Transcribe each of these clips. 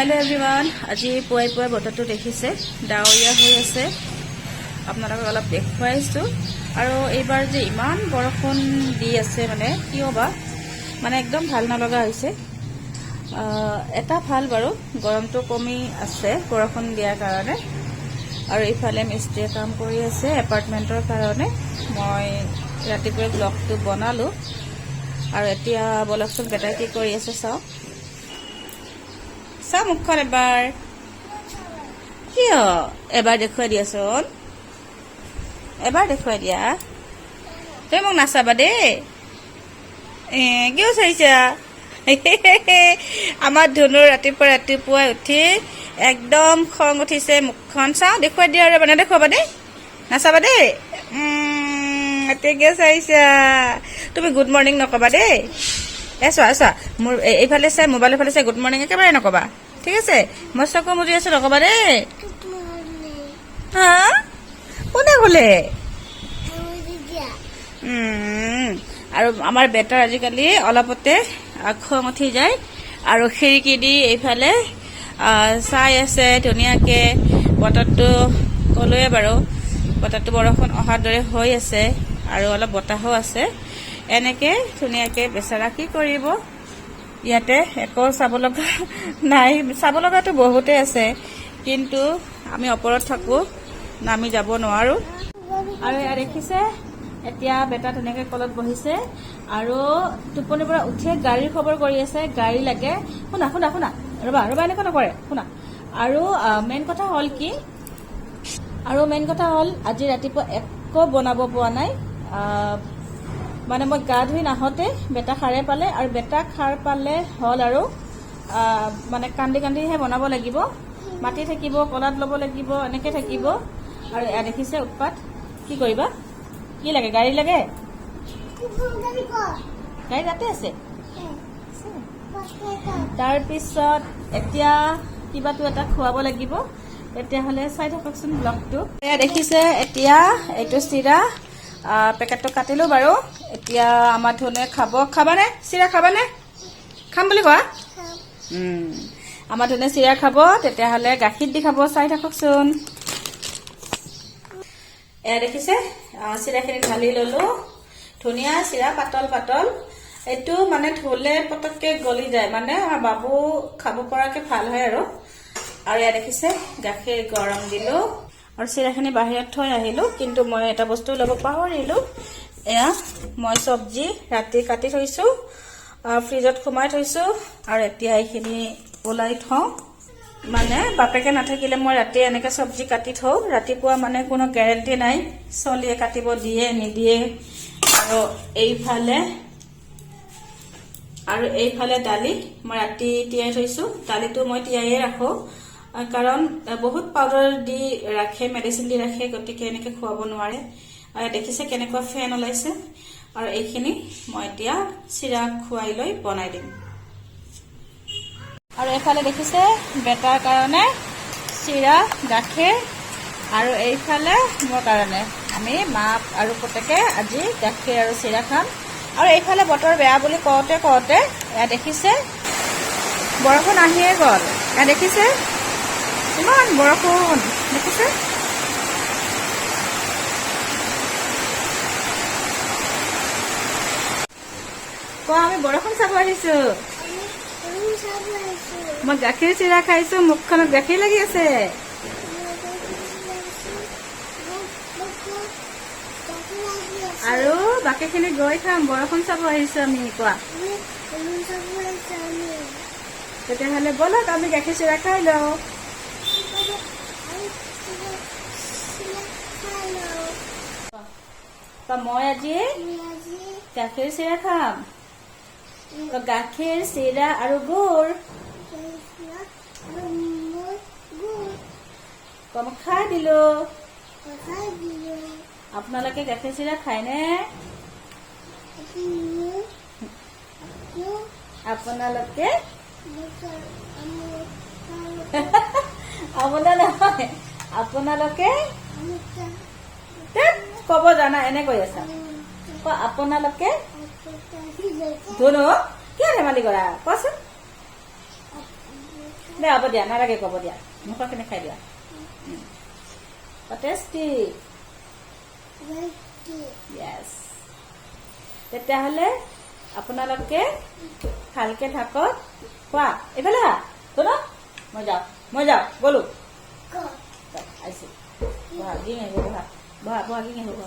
hello everyone আজি পুৱাই পুৱাই বতৰটো দেখিছে ডাৱৰীয়া হৈ আছে আপোনালোকক অলপ দেখুৱাইছো আৰু এইবাৰ যে ইমান বৰষুণ দি আছে মানে কিয় বা মানে একদম ভাল নলগা হৈছে এটা ভাল বাৰু গৰমটো কমি আছে বৰষুণ দিয়াৰ কাৰণে আৰু ইফালে মিস্ত্ৰীয়ে কাম কৰি আছে এপাৰ্টমেন্টৰ কাৰণে মই ৰাতিপুৱা ব্লগটো বনালো আৰু এতিয়া বলকচোন বেটাই কি কৰি আছে চাও মুখখন এবাৰ দেখুৱাই দিয়াচোন এবাৰ দেখুৱাই দিয়া তই মোক নাচাবা দেই কিয় চাইছা আমাৰ ধুনুৰ ৰাতিপুৱা উঠি একদম খং উঠিছে মুখখন চাওঁ দেখুৱাই দিয়া আৰু মানে দেখুৱাবা দেই নাচাবা দেই এতিয়া কিয় চাইছা তুমি গুড মৰ্ণিং নকবা দেই চোৱা মোৰ এইফালে চাই মোবাইলৰ ফালে চাই গুড মৰ্ণিং একেবাৰে নকবা ঠিক আছে মই চকু মুজি আছো নকবা দেই হা কোনে ক'লে আৰু আমাৰ বেটাৰ আজিকালি অলপতে খং উঠি যায় আৰু খিৰিকী দি এইফালে চাই আছে ধুনীয়াকে বতৰটো ক'লোৱে বাৰু বতৰটো বৰষুণ অহাৰ দৰে হৈ আছে আৰু অলপ বতাহো আছে এনেকে ধুনীয়াকে বেচাৰা কি কৰিব ইয়াতে একো চাব লগা নাই চাব লগাটো বহুতে আছে কিন্তু আমি ওপৰত থাকো নামি যাব নোৱাৰো আৰু এয়া দেখিছে এতিয়া বেটা ধুনীয়াকে কলত বহিছে আৰু টোপনিৰ পৰা উঠি গাড়ীৰ খবৰ কৰি আছে গাড়ী লাগে শুনা ৰবা এনেকুৱা নকৰে শুনা আৰু মেইন কথা হ'ল কি আজি ৰাতিপুৱা একো বনাব পোৱা নাই মানে মই গা ধুই নাহতে বেটা সাৰে পালে আৰু বেটা খাৰ পালে হ'ল আৰু মানে কান্দিহে বনাব লাগিব মাটি থাকিব কলাত ল'ব লাগিব এনেকে থাকিব আৰু এয়া দেখিছে উৎপাত কি কৰিবা কি লাগে গাড়ী লাগে গাড়ী তাতে আছে তাৰপিছত এতিয়া কিবাটো এটা খুৱাব লাগিব তেতিয়াহ'লে চাই থাককচোন ব্লগটো এয়া দেখিছে এতিয়া এইটো চিৰা পেকেটটো কাটিলো বাৰু এতিয়া আমাৰ ধুনুৱে খাবানে চিৰা খাবানে খাম বুলি কোৱা আমাৰ ধুনুৱে চিৰা খাব তেতিয়াহ'লে গাখীৰ দি খাব চাই থাককচোন এয়া দেখিছে চিৰাখিনি ঢালি ললো ধুনীয়া চিৰা পাতল এইটো মানে ধুলে পটককে গলি যায় মানে আমাৰ বাবু খাব পৰাকে ভাল হয় আৰু এয়া দেখিছে গাখীৰ গৰম দিলো আৰু চিৰাখিনি বাহিৰত থৈ আহিলো কিন্তু মই এটা বস্তু ল'ব পাহৰিলো এয়া মই চব্জি ৰাতি কাটি থৈছো ফ্ৰিজত সোমাই থৈছো আৰু এতিয়া এইখিনি ওলাই থওঁ মানে বাপেকে নাথাকিলে মই ৰাতি এনেকে চব্জি কাটি থওঁ ৰাতিপুৱা মানে কোনো গ্যাৰান্টি নাই চলিয়ে কাটিব দিয়ে নিদিয়ে আৰু এইফালে দালি মই ৰাতি তিয়াই থৈছো দালিটো মই তিয়াইয়ে ৰাখো কাৰণ বহুত পাউডাৰ দি ৰাখে মেডিচিন দি ৰাখে গতিকে এনেকে খুৱাব নোৱাৰে আৰু দেখিছে কেনেকুৱা ফেন ওলাইছে আৰু এইখিনি মই এতিয়া চিৰা খুৱাই লৈ বনাই দিম আৰু এইফালে দেখিছে বেটাৰ কাৰণে চিৰা গাখীৰ আৰু এইফালে মোৰ কাৰণে আমি মা আৰু পুতেকে আজি গাখীৰ আৰু চিৰা খাম আৰু এইফালে বতৰ বেয়া বুলি কওঁতে এয়া দেখিছে বৰষুণ আহিয়ে গ'ল এয়া দেখিছে ইমান বৰষুণ দেখিছে আমি বৰষুণ চাব আহিছো মই গাখীৰ চিৰা খাইছো মুখখনত গাখীৰ লাগি আছে আৰু বাকীখিনি গৈ খাম বৰষুণ চাব আহিছো আমি কোৱা তেতিয়াহ'লে ব'লক আমি গাখীৰ চিৰা খাই লওঁ মই আজি গাখীৰ চিৰা খাম গাখীৰ চিৰা আৰু গুড় মই খাই দিলো আপোনালোকে গাখীৰ চিৰা খায়নে আপোনালোকে আপোনালোকে কব জানা এনে কৈ আছা আপোনালোকে ধুনু কিয় ধেমালি কৰা কোৱাচোন দে হ'ব দিয়া নালাগে ক'ব দিয়া মুখৰখিনি খাই দিয়া টেষ্টি য়েছ তেতিয়াহ'লে আপোনালোকে ভালকে থাকক কোৱা এইফালে শুনক মই যাওঁ গ'লো আহিছোঁ বহা গিং আহিব বহা গিং আহিব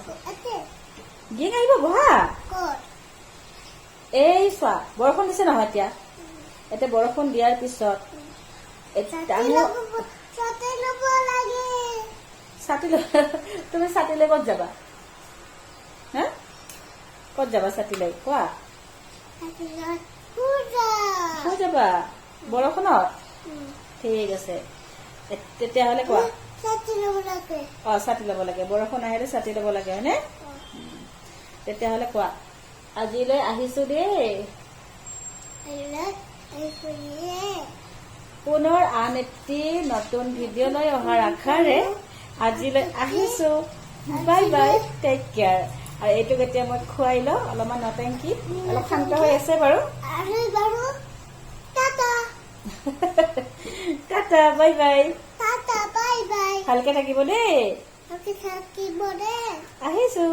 গিং আহিব বহা এই চোৱা বৰষুণ দিছে নহয় এতিয়া বৰষুণ দিয়াৰ পিছত তুমি ছাতি লৈ ক'ত যাবা হা ক'ত যাবা ছাতি লৈ কোৱা ক'ত যাবা বৰষুণত ঠিক আছে তেতিয়াহ'লে কোৱা ছাতি ল'ব লাগে বৰষুণ আহিলে ছাতি ল'ব লাগে হয়নে তেতিয়াহ'লে কোৱা আজিলৈ আহিছো দেই পুনৰ আন এটি নতুন ভিডিঅ' লৈ অহাৰ আশাৰে আজিলৈ আহিছো বাই বাই টেক কেয়াৰ আৰু এইটোক এতিয়া মই খুৱাই লওঁ অলপমান নটেংকি অলপ শান্ত হৈ আছে বাৰু টাটা বাই বাই ভালকে থাকিব দেই আহিছো